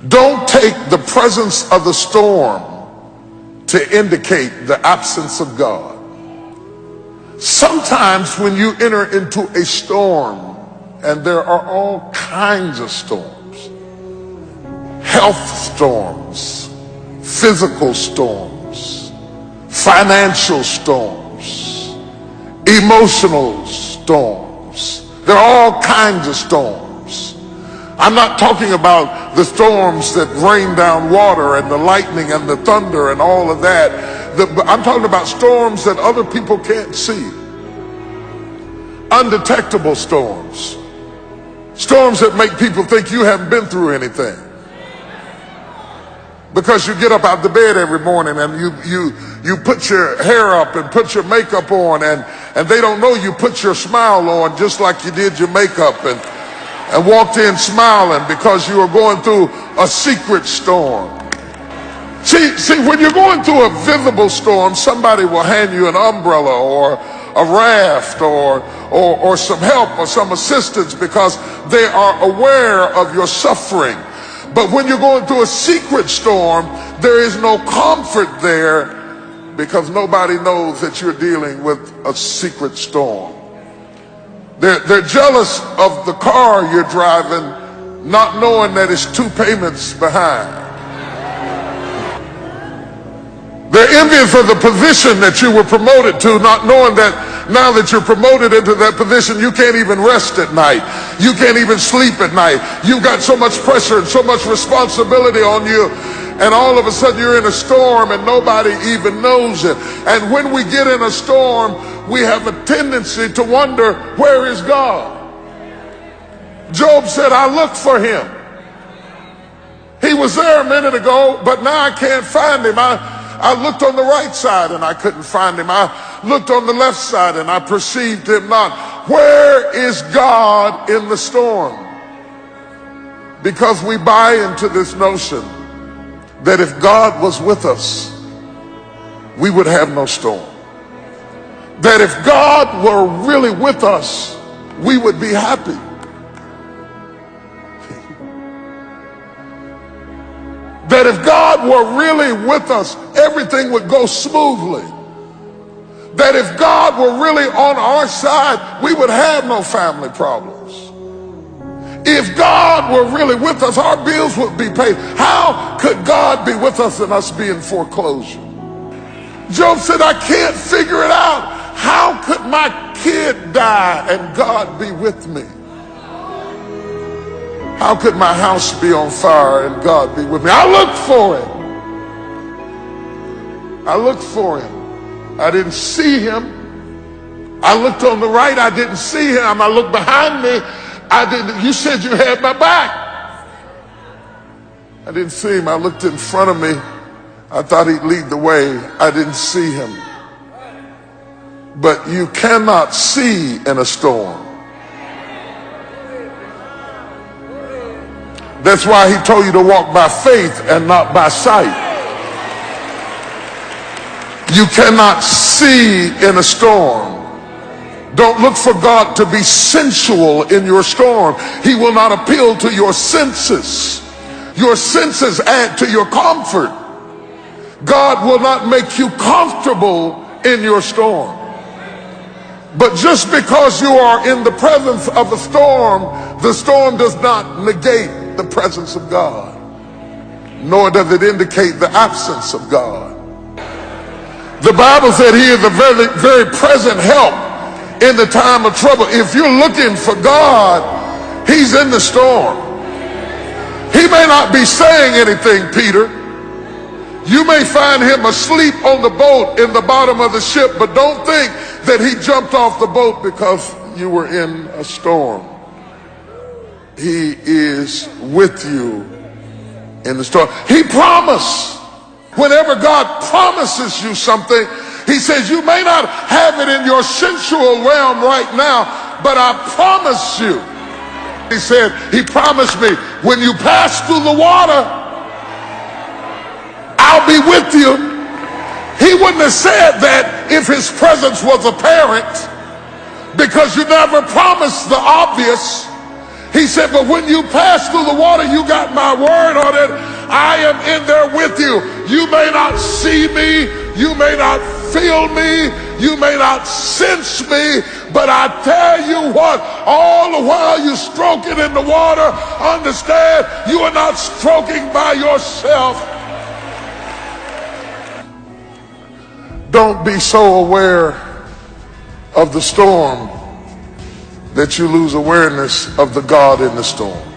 Don't take the presence of the storm to indicate the absence of God. Sometimes when you enter into a storm, and there are all kinds of storms, health storms, physical storms, financial storms, emotional storms. There are all kinds of storms. I'm not talking about the storms that rain down water and the lightning and the thunder and all of that. I'm talking about storms that other people can't see. Undetectable storms. Storms that make people think you haven't been through anything. Because you get up out the bed every morning and you put your hair up and put your makeup on, and they don't know you put your smile on just like you did your makeup, and walked in smiling because you were going through a secret storm. See, when you're going through a visible storm, somebody will hand you an umbrella or a raft or some help or some assistance because they are aware of your suffering. But when you're going through a secret storm, there is no comfort there because nobody knows that you're dealing with a secret storm. They're jealous of the car you're driving, not knowing that it's 2 payments behind. They're envious of the position that you were promoted to, not knowing that now that you're promoted into that position, you can't even rest at night. You can't even sleep at night. You've got so much pressure and so much responsibility on you. And all of a sudden you're in a storm and nobody even knows it. And when we get in a storm, we have a tendency to wonder, where is God? Job said, I looked for him. He was there a minute ago, but now I can't find him. I looked on the right side and I couldn't find him. I looked on the left side and I perceived him not. Where is God in the storm? Because we buy into this notion that if God was with us, we would have no storm. That if God were really with us, we would be happy. That if God were really with us, everything would go smoothly. That if God were really on our side, we would have no family problems. If God were really with us, our bills would be paid. How could God be with us and us be in foreclosure? Job said, I can't figure it out. How could my kid die and God be with me? How could my house be on fire and God be with me? I looked for him. I looked for him. I didn't see him. I looked on the right. I didn't see him. I looked behind me. I didn't. You said you had my back. I didn't see him. I looked in front of me. I thought he'd lead the way. I didn't see him. But you cannot see in a storm. That's why he told you to walk by faith and not by sight. You cannot see in a storm. Don't look for God to be sensual in your storm. He will not appeal to your senses. Your senses add to your comfort. God will not make you comfortable in your storm. But just because you are in the presence of the storm does not negate the presence of God, nor does it indicate the absence of God. The Bible said he is a very, very present help in the time of trouble. If you're looking for God, he's in the storm. He may not be saying anything, Peter. You may find him asleep on the boat in the bottom of the ship, but don't think that he jumped off the boat because you were in a storm. He is with you in the storm. He promised. Whenever God promises you something, he says, you may not have it in your sensual realm right now, but I promise you. He said, he promised me, when you pass through the water, I'll be with you. He wouldn't have said that if his presence was apparent, because you never promised the obvious. He said, but when you pass through the water, you got my word on it. I am in there with you. You may not see me. You may not feel me. You may not sense me. But I tell you what, all the while you're stroking in the water, understand you are not stroking by yourself. Don't be so aware of the storm that you lose awareness of the God in the storm.